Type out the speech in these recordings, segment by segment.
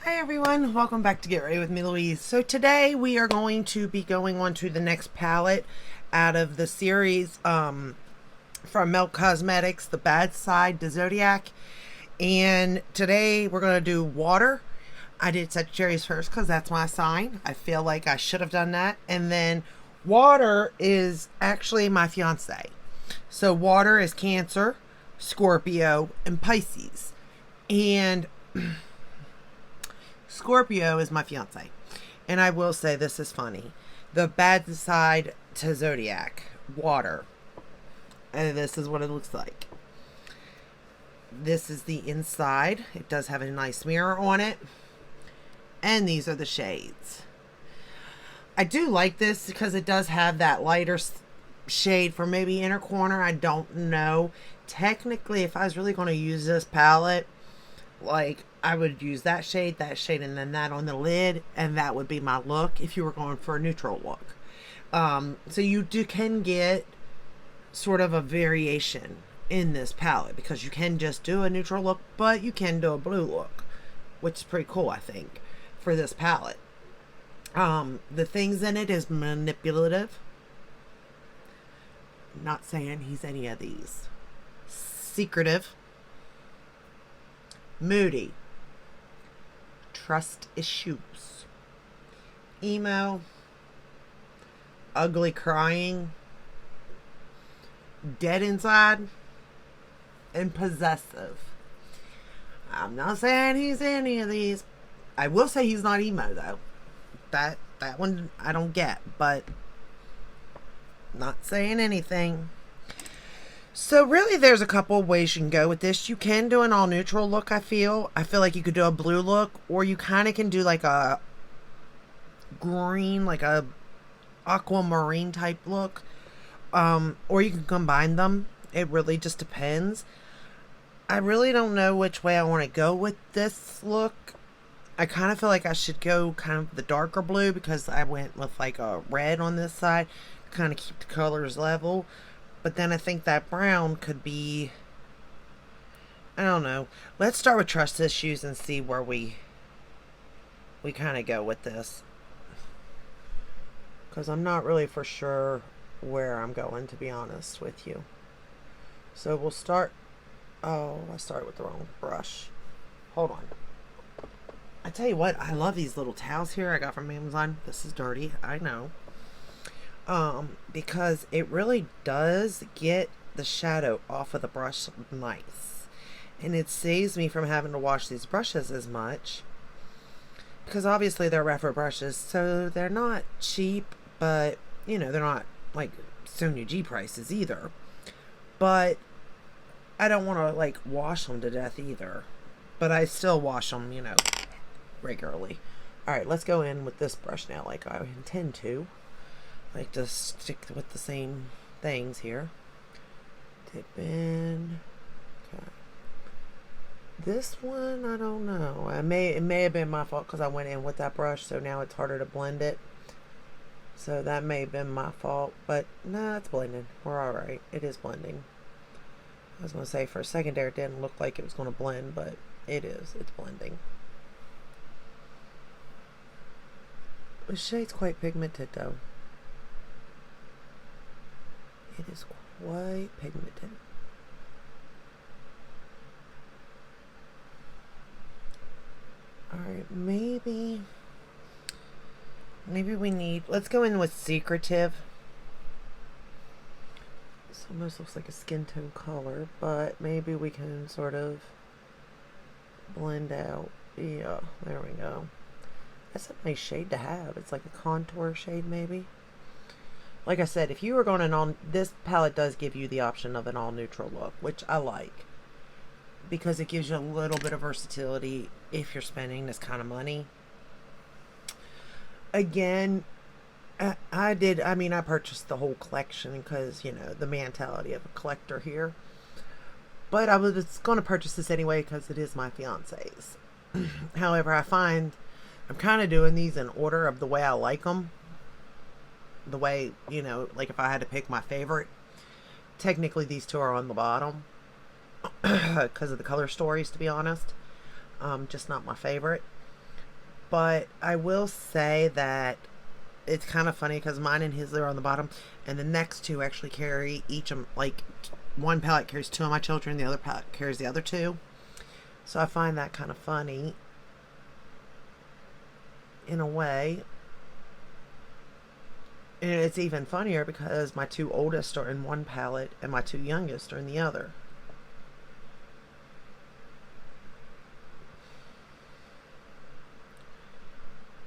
Hi everyone, welcome back to Get Ready with me, Louise. So today we are going to be going on to the next palette out of the series from Milk Cosmetics, The Bad Side to Zodiac. And today we're going to do water. I did Sagittarius first because that's my sign. I feel like I should have done that. And then water is actually my fiance. So water is Cancer, Scorpio, and Pisces. And Scorpio is my fiance. And I will say this is funny. The bad side to Zodiac, water. And this is what it looks like. This is the inside. It does have a nice mirror on it. And these are the shades. I do like this because it does have that lighter shade for maybe inner corner. I don't know. Technically, if I was really going to use this palette, like I would use that shade, and then that on the lid, and that would be my look if you were going for a neutral look. So you can get sort of a variation in this palette because you can just do a neutral look, but you can do a blue look, which is pretty cool, I think, for this palette. The things in it is manipulative. Not saying he's any of these. Secretive. Moody. Trust issues. Emo. Ugly crying. Dead inside. And possessive. I'm not saying he's any of these. I will say he's not emo though. That one I don't get, but not saying anything. So really there's a couple of ways you can go with this. You can do an all neutral look, I feel. I feel like you could do a blue look, or you kind of can do like a green, like a aquamarine type look. Or you can combine them. It really just depends. I really don't know which way I want to go with this look. I kind of feel like I should go kind of the darker blue because I went with like a red on this side to kind of keep the colors level. But then I think that brown could be, I don't know. Let's start with trust issues and see where we kind of go with this. Because I'm not really for sure where I'm going, to be honest with you. So we'll start. Oh, I started with the wrong brush. Hold on. I tell you what, I love these little towels here I got from Amazon. This is dirty, I know. Because it really does get the shadow off of the brush nice. And it saves me from having to wash these brushes as much. Because obviously they're refer brushes, so they're not cheap, but, you know, they're not like Sonia G prices either. But I don't want to, like, wash them to death either. But I still wash them, you know, regularly. Alright, let's go in with this brush now like I intend to. Like to stick with the same things here. Dip in. Okay. This one, I don't know. It may have been my fault because I went in with that brush, so now it's harder to blend it. So that may have been my fault, but nah, it's blending. We're alright. It is blending. I was going to say for a second there it didn't look like it was going to blend, but it is. It's blending. The shade's quite pigmented though. It is quite pigmented. Alright, maybe we need, let's go in with secretive. This almost looks like a skin tone color, but maybe we can sort of blend out. Yeah, there we go. That's a nice shade to have. It's like a contour shade maybe. Like I said, if you were going on, this palette does give you the option of an all neutral look, which I like. Because it gives you a little bit of versatility if you're spending this kind of money. Again, I purchased the whole collection because, you know, the mentality of a collector here. But I was going to purchase this anyway because it is my fiance's. However, I find I'm kind of doing these in order of the way I like them. The way, you know, like if I had to pick my favorite, technically these two are on the bottom because of the color stories, to be honest. Just not my favorite. But I will say that it's kind of funny because mine and his are on the bottom, and the next two actually carry each of like one palette carries two of my children, the other palette carries the other two. So I find that kind of funny in a way. And it's even funnier because my two oldest are in one palette and my two youngest are in the other.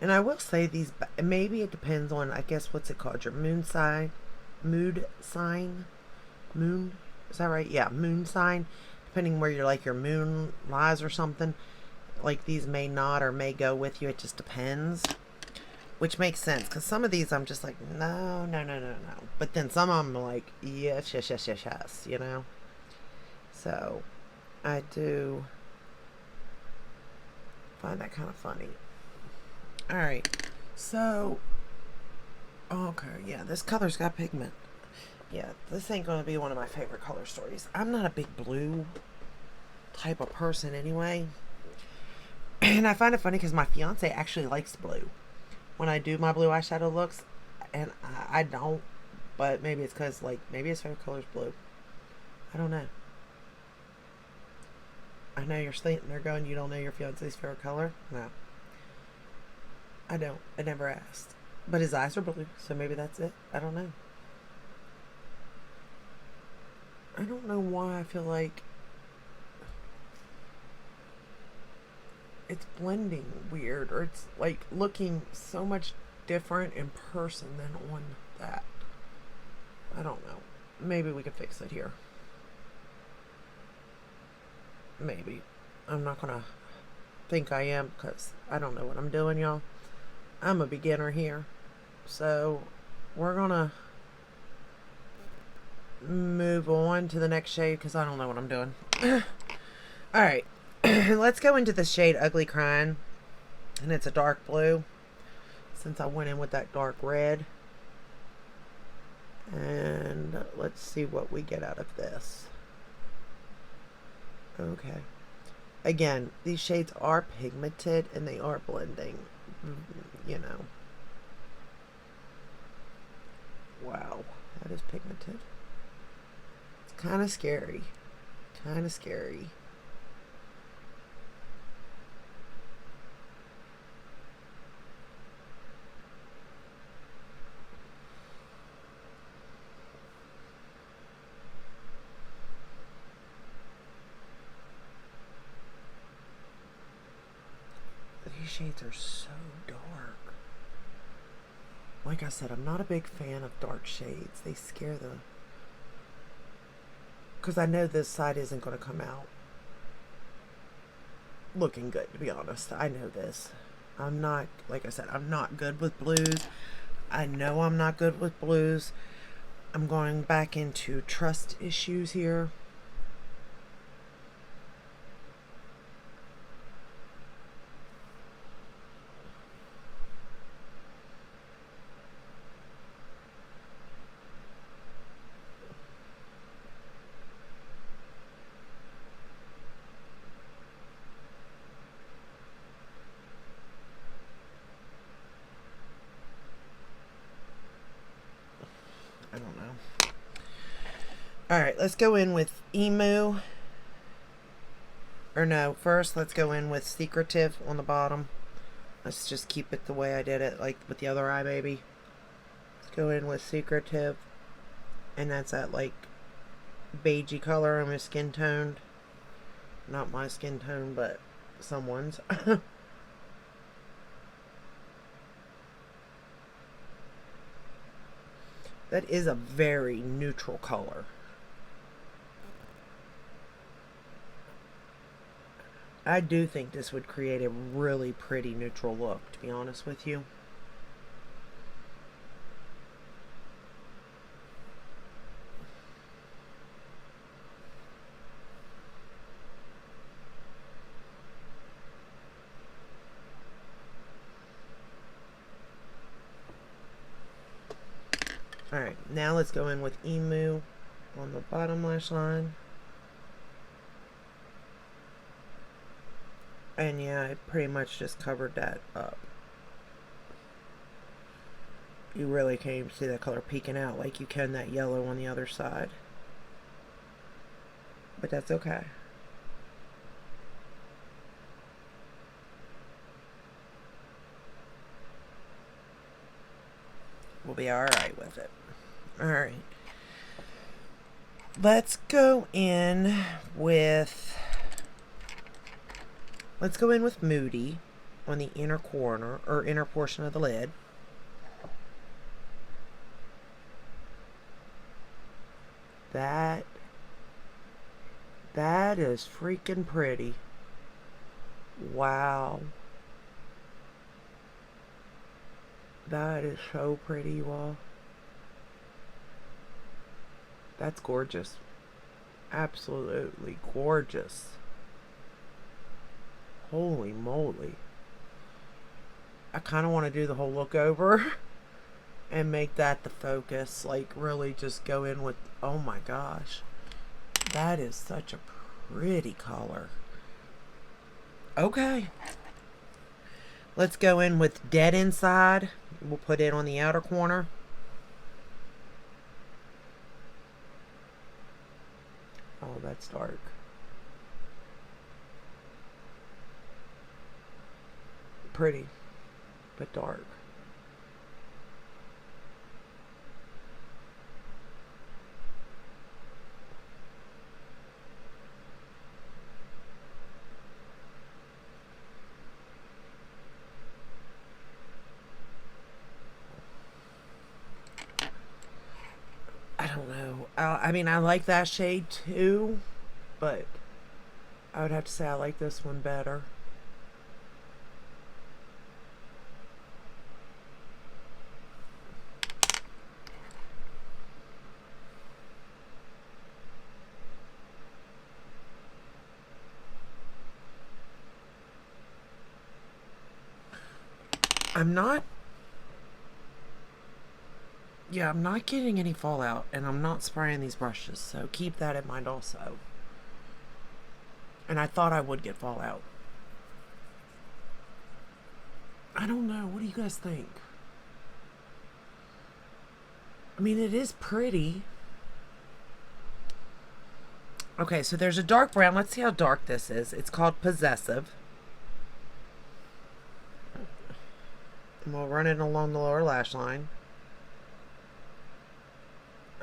And I will say these, maybe it depends on, I guess, what's it called? Your moon sign? Mood sign? Moon? Is that right? Yeah, moon sign. Depending where your moon lies or something. Like these may not or may go with you. It just depends. Which makes sense. Because some of these I'm just like, no, no, no, no, no. But then some of them are like, yes, yes, yes, yes, yes. You know? So, I do find that kind of funny. Alright, so, okay, yeah, this color's got pigment. Yeah, this ain't going to be one of my favorite color stories. I'm not a big blue type of person anyway. And I find it funny because my fiance actually likes blue. When I do my blue eyeshadow looks, and I don't, but maybe it's because, like, maybe his favorite color is blue. I don't know. I know you're sitting there going, you don't know your fiance's favorite color? No. I don't. I never asked. But his eyes are blue, so maybe that's it. I don't know. I don't know why I feel like it's blending weird, or it's like looking so much different in person than on that. I don't know. Maybe we could fix it here. Maybe. I'm not gonna think I am because I don't know what I'm doing, y'all. I'm a beginner here. So we're gonna move on to the next shade because I don't know what I'm doing. Alright. Let's go into the shade Ugly Crying. And it's a dark blue. Since I went in with that dark red. And let's see what we get out of this. Okay. Again, these shades are pigmented and they are blending. You know. Wow, that is pigmented. It's kind of scary. Kind of scary. These shades are so dark. Like I said, I'm not a big fan of dark shades. They scare the... Because I know this side isn't going to come out looking good, to be honest. I know this. I'm not, like I said, I'm not good with blues. I know I'm not good with blues. I'm going back into trust issues here. I don't know. Alright, let's go in with Emu. Or no, first let's go in with Secretive on the bottom. Let's just keep it the way I did it, like with the other eye, baby. Let's go in with Secretive. And that's that, like, beigey color. I'm skin toned. Not my skin tone, but someone's. That is a very neutral color. I do think this would create a really pretty neutral look, to be honest with you. Alright, now let's go in with Emu on the bottom lash line. And yeah, it pretty much just covered that up. You really can't even see that color peeking out like you can that yellow on the other side. But that's okay. We'll be alright with it. Alright. Let's go in with Moody on the inner corner or inner portion of the lid. That is freaking pretty. Wow. That is so pretty, you all. That's gorgeous. Absolutely gorgeous. Holy moly. I kind of want to do the whole look over and make that the focus. Like, really just go in with, oh my gosh. That is such a pretty color. Okay. Let's go in with Dead Inside. We'll put it on the outer corner. Oh, that's dark. Pretty, but dark. I don't know. I mean, I like that shade too, but I would have to say I like this one better. I'm not getting any fallout, and I'm not spraying these brushes, so keep that in mind also. And I thought I would get fallout. I don't know. What do you guys think? I mean, it is pretty. Okay, so there's a dark brown. Let's see how dark this is. It's called Possessive. And we'll run it along the lower lash line.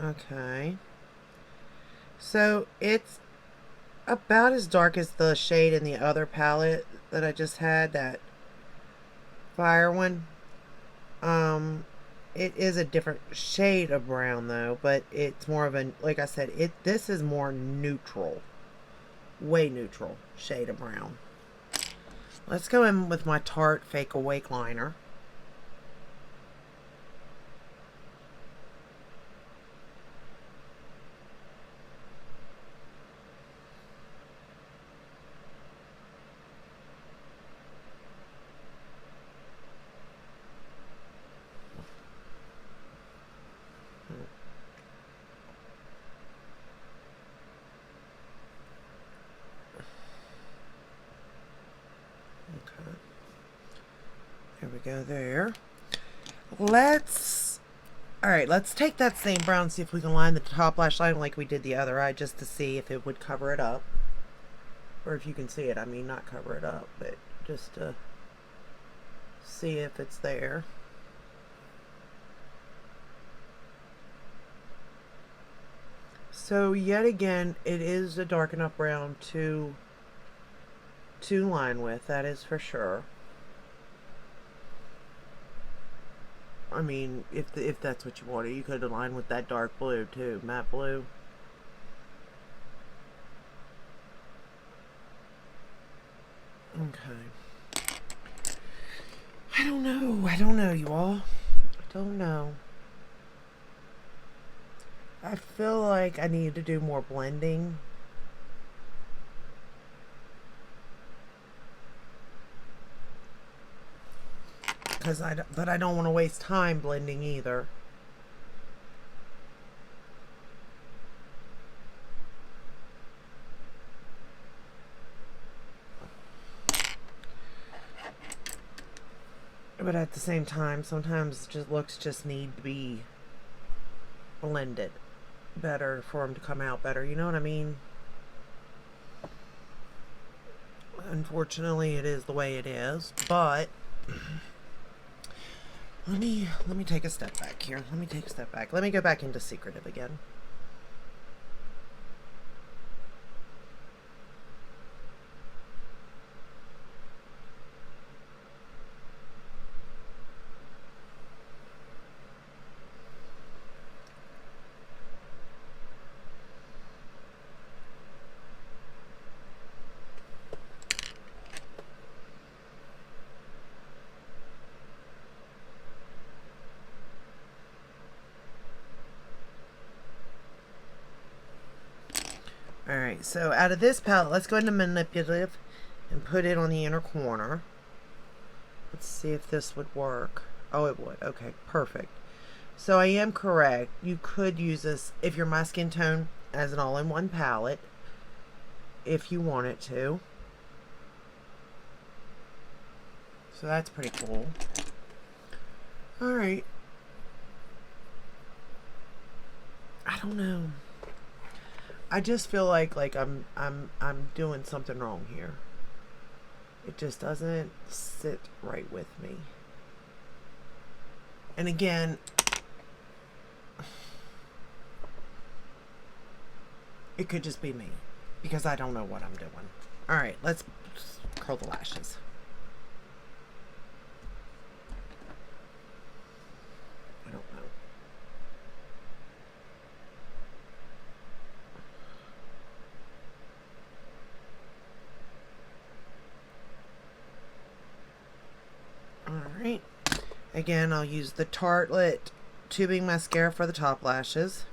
Okay. So it's about as dark as the shade in the other palette that I just had, that fire one. It is a different shade of brown though, but it's more of a, like I said, this is more neutral. Way neutral shade of brown. Let's go in with my Tarte Fake Awake liner. There we go there. Alright, let's take that same brown, see if we can line the top lash line like we did the other eye, just to see if it would cover it up. Or if you can see it, I mean, not cover it up, but just to see if it's there. So yet again, it is a dark enough brown to line with, that is for sure. I mean, if that's what you wanted, you could align with that dark blue too, matte blue. Okay. I don't know, you all. I don't know. I feel like I need to do more blending. But I don't want to waste time blending either. But at the same time, sometimes just looks just need to be blended better for them to come out better. You know what I mean? Unfortunately, it is the way it is. But let me take a step back here. Let me take a step back. Let me go back into secretive again. Alright, so out of this palette, let's go into manipulative and put it on the inner corner. Let's see if this would work. Oh, it would. Okay, perfect. So I am correct. You could use this if you're my skin tone as an all-in-one palette, if you wanted to. So that's pretty cool. Alright. I don't know. I just feel like I'm doing something wrong here. It just doesn't sit right with me. And again, it could just be me because I don't know what I'm doing. All right, let's curl the lashes. I don't know. Alright, again I'll use the Tartelette tubing mascara for the top lashes.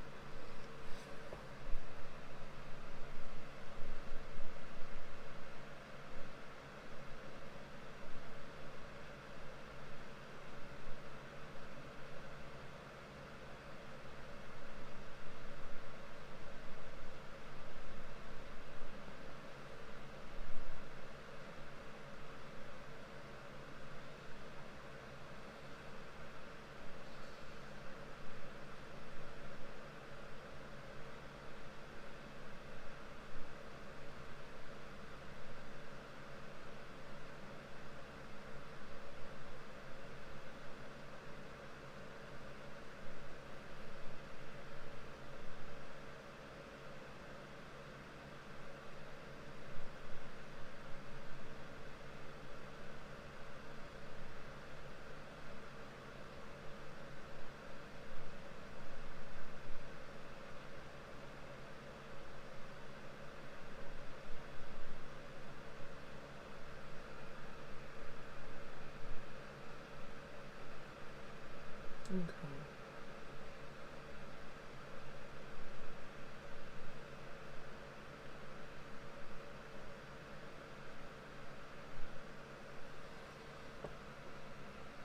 Okay.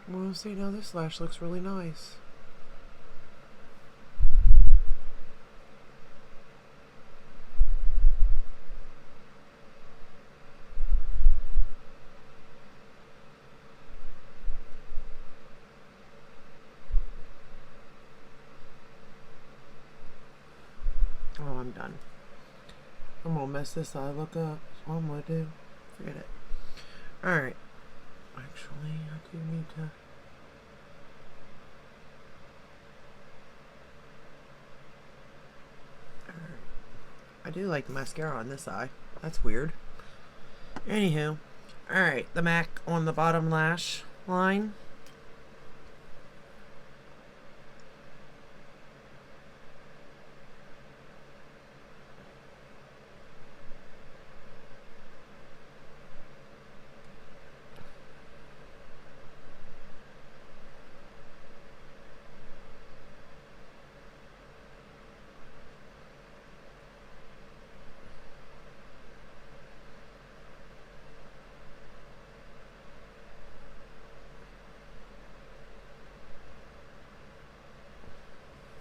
Well, see, now this lash looks really nice. Oh, I'm done. I'm gonna mess this eye look up. That's what I'm gonna do. Forget it. Alright. Actually, I do need to... Alright. I do like the mascara on this eye. That's weird. Anywho. Alright, the MAC on the bottom lash line.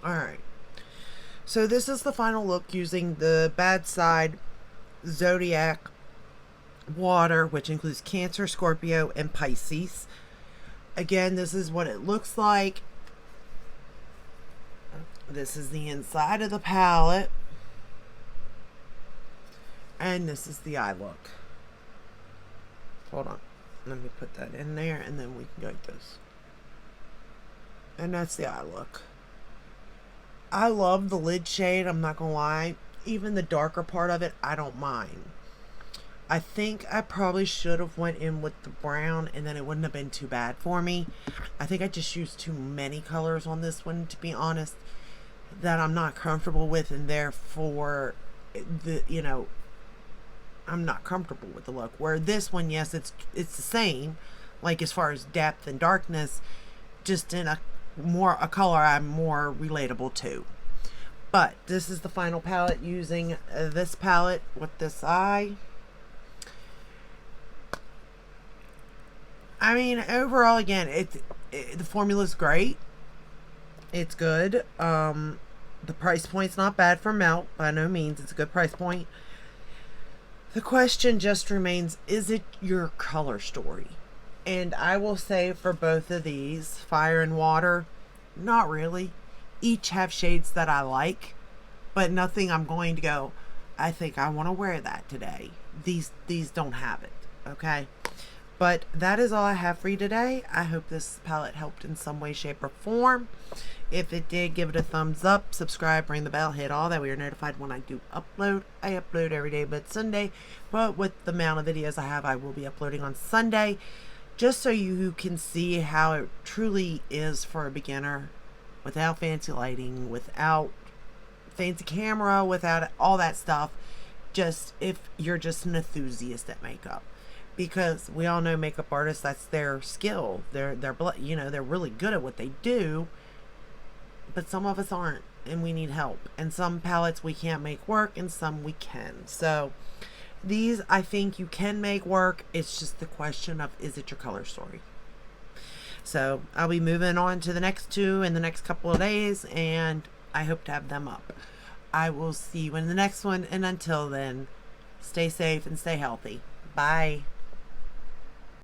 Alright, so this is the final look using the Bad Side Zodiac water, which includes Cancer, Scorpio, and Pisces. Again, this is what it looks like. This is the inside of the palette. And this is the eye look. Hold on. Let me put that in there and then we can go like this. And that's the eye look. I love the lid shade, I'm not gonna lie. Even the darker part of it, I don't mind. I think I probably should have went in with the brown and then it wouldn't have been too bad for me. I think I just used too many colors on this one, to be honest, that I'm not comfortable with, and therefore I'm not comfortable with the look. Where this one, yes, it's the same, like as far as depth and darkness, just in a color I'm more relatable to. But this is the final palette using this palette with this eye. I mean, overall, again, the formula's great. It's good. The price point's not bad for Melt, by no means. It's a good price point. The question just remains, is it your color story? And I will say for both of these, Fire and Water, not really. Each have shades that I like, but nothing I'm going to go, I think I want to wear that today. These don't have it, okay? But that is all I have for you today. I hope this palette helped in some way, shape, or form. If it did, give it a thumbs up, subscribe, ring the bell, hit all that. We are notified when I do upload. I upload every day but Sunday. But with the amount of videos I have, I will be uploading on Sunday. Just so you can see how it truly is for a beginner. Without fancy lighting, without fancy camera, without all that stuff. Just if you're just an enthusiast at makeup. Because we all know makeup artists, that's their skill. They're really good at what they do. But some of us aren't, and we need help. And some palettes we can't make work, and some we can. So these, I think you can make work. It's just the question of, is it your color story? So I'll be moving on to the next two in the next couple of days, and I hope to have them up. I will see you in the next one, and until then, stay safe and stay healthy. Bye.